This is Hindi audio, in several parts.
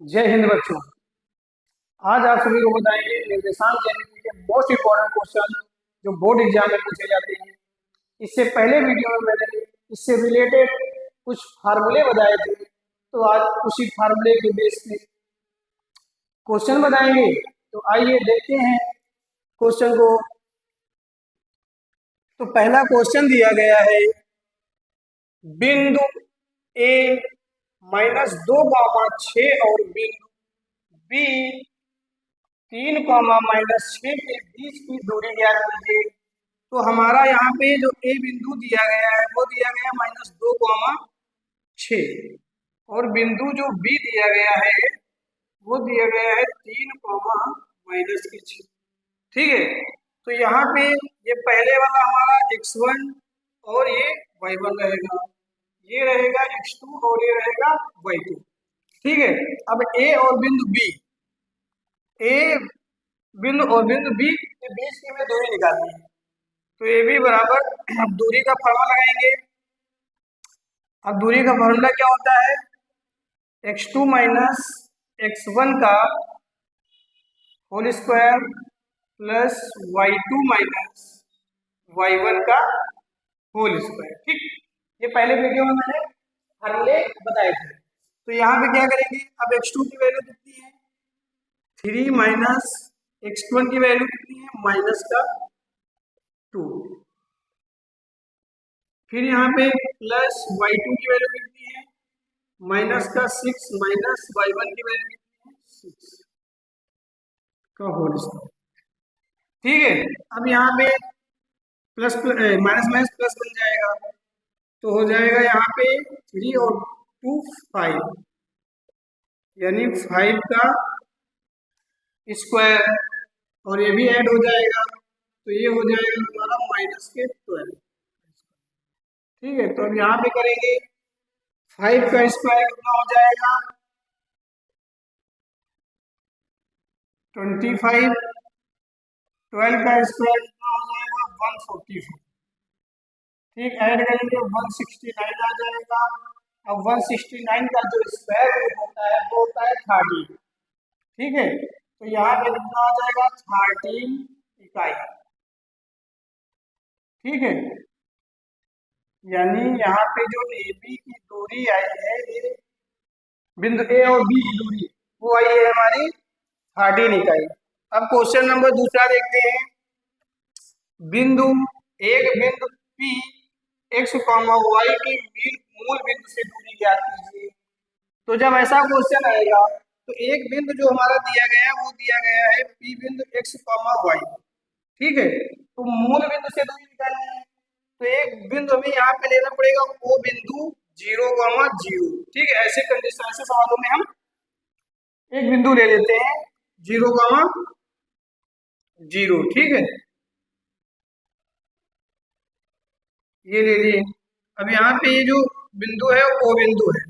जय हिंद बच्चों। आज आप सभी को बताएंगे निर्देशांक ज्यामिति के मोस्ट इम्पोर्टेंट क्वेश्चन जो बोर्ड एग्जाम में पूछे जाते हैं। इससे पहले वीडियो में मैंने इससे रिलेटेड कुछ फार्मूले बताए थे, तो आज उसी फार्मूले के बेस पे क्वेश्चन बताएंगे। तो आइए देखते हैं क्वेश्चन को। तो पहला क्वेश्चन दिया गया है, बिंदु ए -2, 6 और बिंदु बी 3, -6 के बीच की दूरी ज्ञात कीजिए। तो हमारा यहाँ पे जो ए बिंदु दिया गया है वो दिया गया -2, 6 और बिंदु जो बी दिया गया है वो दिया गया है 3, -6। ठीक है, तो यहाँ पे ये पहले वाला हमारा x1 और ये y1 रहेगा, ये रहेगा x2 और ये रहेगा y2। ठीक है, अब ए और बिंदु बी, ए बिंदु और बिंदु बी के बीच की हमें दूरी निकालनी है। तो ए बी बराबर, अब दूरी का फॉर्मूला लगाएंगे। अब दूरी का फॉर्मूला क्या होता है, x2 - x1 का whole square plus y2 - y1 का होल स्क्वायर। ठीक, ये पहले वीडियो में मैंने फॉर्मूले बताए थे। तो यहाँ पे क्या करेंगे, अब x2 की वैल्यू कितनी है 3 - x1 की वैल्यू कितनी है -2। फिर यहाँ पे प्लस y2 की वैल्यू कितनी है -6 माइनस y1 की वैल्यू कितनी है 6 का होल स्क्वायर। ठीक है, अब यहाँ पे प्लस माइनस माइनस प्लस बन जाएगा, तो हो जाएगा यहाँ पे 3 और 2 5, यानी 5 का स्क्वायर, और ये भी ऐड हो जाएगा, तो ये हो जाएगा हमारा -12। ठीक है, तो अब यहाँ पे करेंगे 5 का स्क्वायर कितना हो जाएगा 25, 12 का स्क्वायर कितना हो जाएगा 144। ठीक, ऐड करेंगे 169 आ जाएगा। अब 169 का जो स्क्वायर रूट होता है वो होता है 30। ठीक है, तो यहाँ पे कितना आ जाएगा 13 इकाई। ठीक है, यानी यहाँ पे जो ए बी की दूरी आई है, ये बिंदु ए और बी की दूरी वो आई है हमारी 13 इकाई। अब क्वेश्चन नंबर दूसरा देखते हैं, बिंदु पी x, y की मूल बिंदु से दूरी ज्ञात कीजिए। तो जब ऐसा क्वेश्चन आएगा तो एक बिंदु जो हमारा दिया गया है वो दिया गया है पी बिंदु x, y। ठीक है, तो मूल बिंदु से दूरी निकालनी है, तो एक बिंदु हमें यहाँ पे लेना पड़ेगा वो बिंदु 0, 0। ठीक है, ऐसे कंडीशन, ऐसे सवालों में हम एक बिंदु ले लेते हैं 0, 0। ठीक है, ये ले लिए। अब यहाँ पे ये जो बिंदु है वो बिंदु है।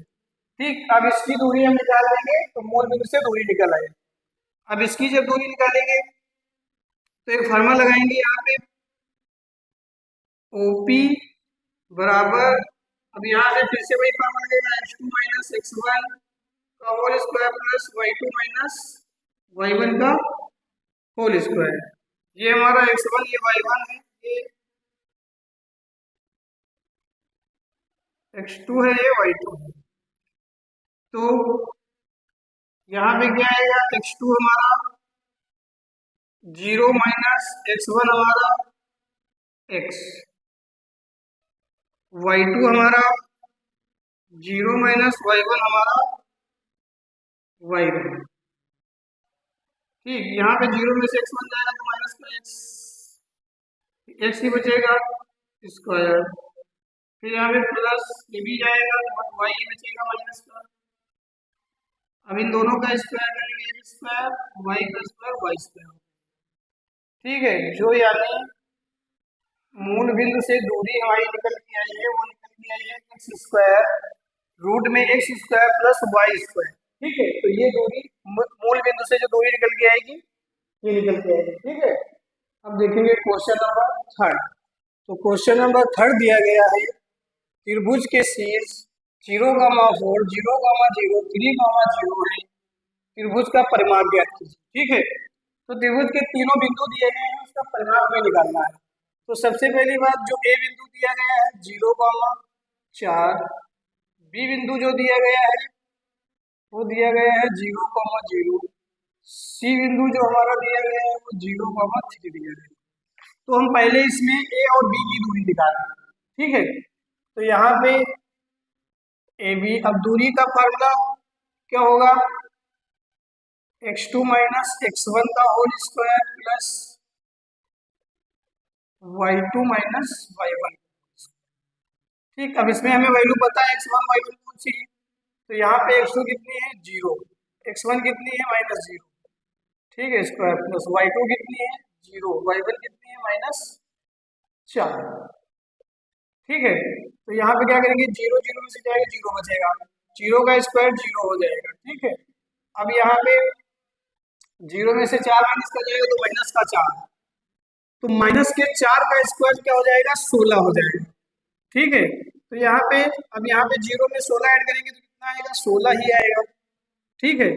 ठीक, अब इसकी दूरी हम निकाल लेंगे तो मूल बिंदु से दूरी निकल आएगी। अब इसकी जब दूरी निकालेंगे तो एक फार्मूला लगाएंगे यहाँ पे, ओपी बराबर, अब यहाँ से फिर से वही फार्मूला लगेगा x2 - x1 का whole square plus y2 - y1 का होल स्क्वायर। ये हमारा x1, ये y1 है, ये x2 है, ये y2 है। तो यहाँ पे क्या आएगा, x2 हमारा 0 - x1 हमारा x, y2 हमारा 0 - y1 हमारा y। ठीक, यहाँ पे 0 में से x बन जाएगा तो माइनस का x ही बचेगा स्क्वायर, फिर यहाँ पे प्लस ये भी जाएगा तो y ही बचेगा माइनस का। अब इन दोनों का स्क्वायर करेंगे, x स्क्वायर y का स्क्वायर y स्क्वायर। ठीक है, जो यानी मूल बिंदु से दूरी हमारी निकल के आई है वो निकल के आई है x स्क्वायर रूट में x square plus y square. ठीक है, तो ये दूरी मूल बिंदु से जो दूरी निकल के आएगी ये निकल के आएगी। ठीक है, अब देखेंगे क्वेश्चन नंबर 3। तो क्वेश्चन नंबर 3 दिया गया है, त्रिभुज के शीर्ष 0, 4, 0, 0, 3, 0 है त्रिभुज का परिमाप ज्ञात कीजिए। ठीक है, तो त्रिभुज के तीनों बिंदु दिए गए हैं, उसका परिमाप हमें निकालना है। तो सबसे पहली बात, जो ए बिंदु दिया गया है 0,4, बी बिंदु जो दिया गया है वो दिया गया है 0,0, सी बिंदु जो हमारा दिया गया है वो 0,3 दिया गया है। तो हम पहले इसमें ए और बी की दूरी निकालें। ठीक है, तो यहाँ पे ए बी, अब दूरी का फॉर्मूला क्या होगा, x2 माइनस x1 का whole square plus y2 minus y1। ठीक, अब इसमें हमें वैल्यू पता है x1 y1 कौन सी है, तो यहाँ पे x2 कितनी है 0, x1 कितनी है -0। ठीक है, स्क्वायर प्लस y2 कितनी है 0, y1 कितनी है -4। ठीक है, तो यहाँ पे क्या करेंगे, 0 0 में से जाएगा 0 बचेगा, 0 का स्क्वायर 0 हो जाएगा। ठीक है, अब यहाँ पे 0 में से 4 माइनस का जाएगा तो माइनस का 4, तो माइनस के 4 का स्क्वायर क्या हो जाएगा 16 हो जाएगा। ठीक है, तो यहाँ पे अब यहाँ पे 0 में 16 ऐड करेंगे तो कितना आएगा 16 ही आएगा। ठीक है,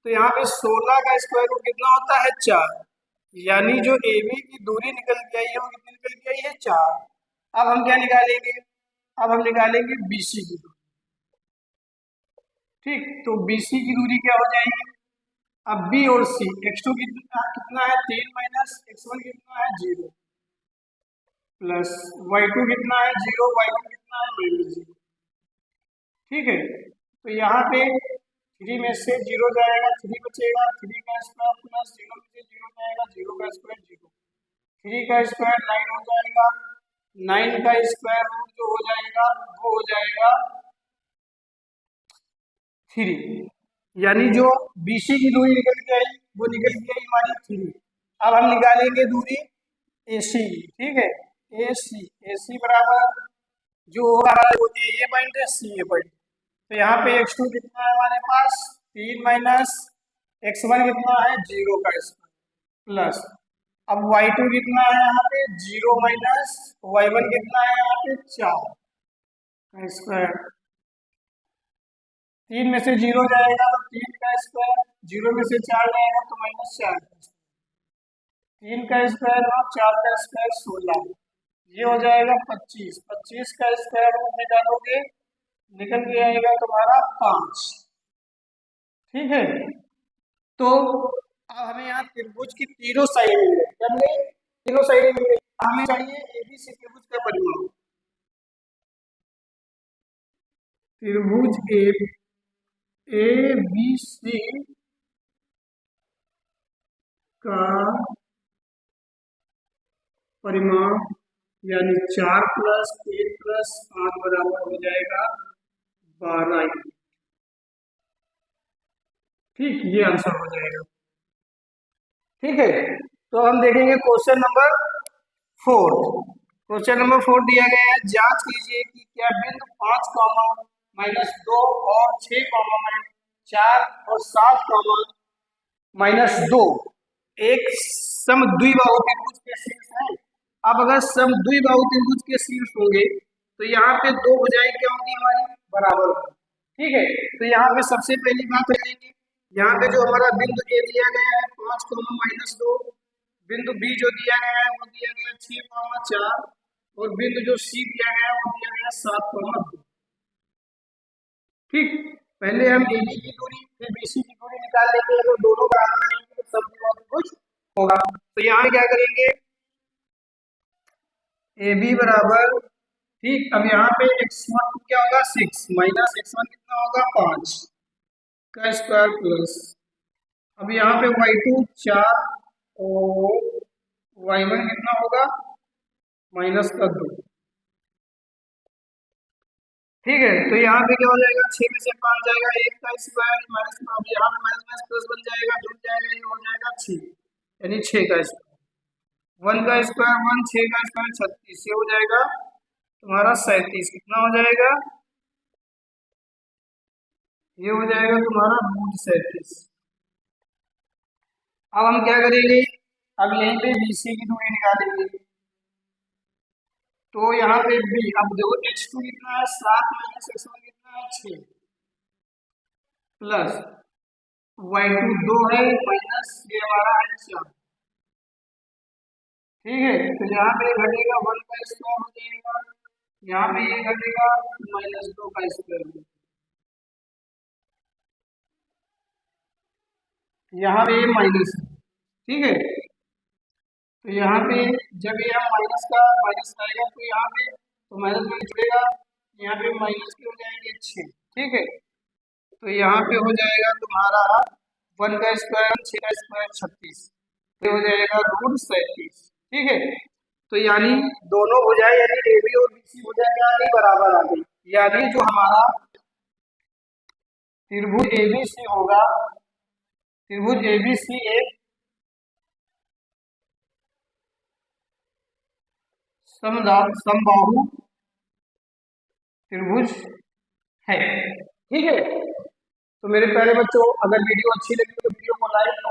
तो यहाँ पे 16 का स्क्वायर रूट कितना होता है 4, यानी जो ए बी की दूरी निकल के आई है वो कितनी निकल के आई है 4। अब हम क्या निकालेंगे, अब हम निकालेंगे बीसी की दूरी। ठीक, तो बीसी की दूरी क्या हो जाएगी, अब बी और सी, x2 कितना है 3 माइनस x1 कितना है 0 प्लस y2 कितना है 0, y1 कितना है -0। ठीक है, तो यहाँ पे 3 में से 0 जाएगा 3 बचेगा, 3 का स्क्वायर प्लस 0 में से 0 जाएगा 0 का स्क्वायर 0, 3 का स्क्वायर 9 हो जाएगा, 9 का स्क्वायर रूट जो हो जाएगा वो हो जाएगा 3, यानी जो बीसी की दूरी निकल के आई वो निकल के आई हमारी 3। अब हम निकालेंगे दूरी एसी की। ठीक है, एसी बराबर जो होगा ए पॉइंट है सी ए पॉइंट, तो यहाँ पे x2 कितना है हमारे पास 3 माइनस x1 कितना है 0 का स्क्वायर प्लस अब y2 कितना है यहाँ पे 0 माइनस y1 कितना है यहाँ पे 4 का स्क्वायर, 3 में से 0 जाएगा तो 3 का स्क्वायर, 0 में से 4 जाएगा तो -4 का स्क्वायर, 3 का स्क्वायर और 4 का स्क्वायर 16, ये हो जाएगा 25, 25 का स्क्वायर रूट निकालोगे निकल के आएगा तुम्हारा 5। ठीक है, तो अब हमें यहाँ त्रिभुज की तीनों साइड मिल गई, क्या मिल गई, तीनों साइड मिल गई। हमें चाहिए एबीसी त्रिभुज का परिमाण, त्रिभुज ए बी सी का परिमाण, यानी 4 प्लस 1 प्लस 5 बराबर हो जाएगा 12। ठीक, ये आंसर हो जाएगा। ठीक है, तो हम देखेंगे क्वेश्चन नंबर 4। क्वेश्चन नंबर 4 दिया गया है, जांच कीजिए कि क्या बिंदु 5 कॉमा -2 और 6 कॉमा 4 और 7 कॉमा -2 एक समद्विबाहु त्रिभुज के शीर्ष है। अब अगर समद्विबाहु त्रिभुज के शीर्ष होंगे तो यहाँ पे दो भुजाएं क्या होंगी हमारी बराबर होंगी। ठीक है, तो यहाँ पे सबसे पहली बात करेंगे, यहाँ पे जो हमारा बिंदु ए दिया गया है 5 -2, बिंदु बी जो दिया गया है वो दिया गया 6 4 और बिंदु जो सी दिया गया है वो दिया गया 7 2। ठीक, पहले हम ए बी की दूरी फिर बी सी की दूरी निकाल लेंगे, अगर दोनों का आना नहीं तो समद्विबाहु त्रिभुज होगा। तो यहाँ क्या करेंगे, ए बी बराबर, ठीक, अब यहाँ पे x1 क्या होगा 6 माइनस x1 कितना होगा 5 का स्क्वायर प्लस अब यहाँ पे y2 4 और y1 कितना होगा -2। ठीक है, तो यहाँ पे क्या हो जाएगा 6 में से 5 जाएगा 1 का स्क्वायर माइनस, अब यहाँ पे माइनस प्लस बन जाएगा, जुड़ जाएगा, ये हो जाएगा 6, यानी 6 का स्क्वायर, 1 का स्क्वायर 1, 6 का स्क्वायर 36, ये हो जाएगा तुम्हारा 37, कितना हो जाएगा, ये हो जाएगा तुम्हारा √37। अब हम क्या करेंगे, अब यहीं पे बीसी की दूरी निकालेंगे, तो यहाँ पे बी, अब देखो x2 कितना है 7 माइनस x1 कितना है 6 प्लस y2 2 है माइनस ये हमारा है 4। ठीक है, तो यहाँ पे घटेगा 1 का स्क्वायर हो जाएगा, यहाँ पे ये घटेगा -2 का स्क्वायर, यहाँ पे ये माइनस है। ठीक है, तो यहाँ पे जब ये हम माइनस का माइनस आएगा तो यहाँ पे तो माइनस में जुड़ेगा, यहाँ पे माइनस के हो जाएंगे 6। ठीक है, तो यहाँ पे हो जाएगा तुम्हारा 1 का स्क्वायर 6 का स्क्वायर 36, ये हो जाएगा √37। ठीक है, तो यानी दोनों हो जाए, यानी ए बी और बी सी हो जाए, यानी बराबर आ गई, यानी जो हमारा त्रिभुज एबीसी होगा, त्रिभुज एबीसी एक समबाहु त्रिभुज है। ठीक है, तो मेरे प्यारे बच्चों, अगर वीडियो अच्छी लगी तो वीडियो को लाइक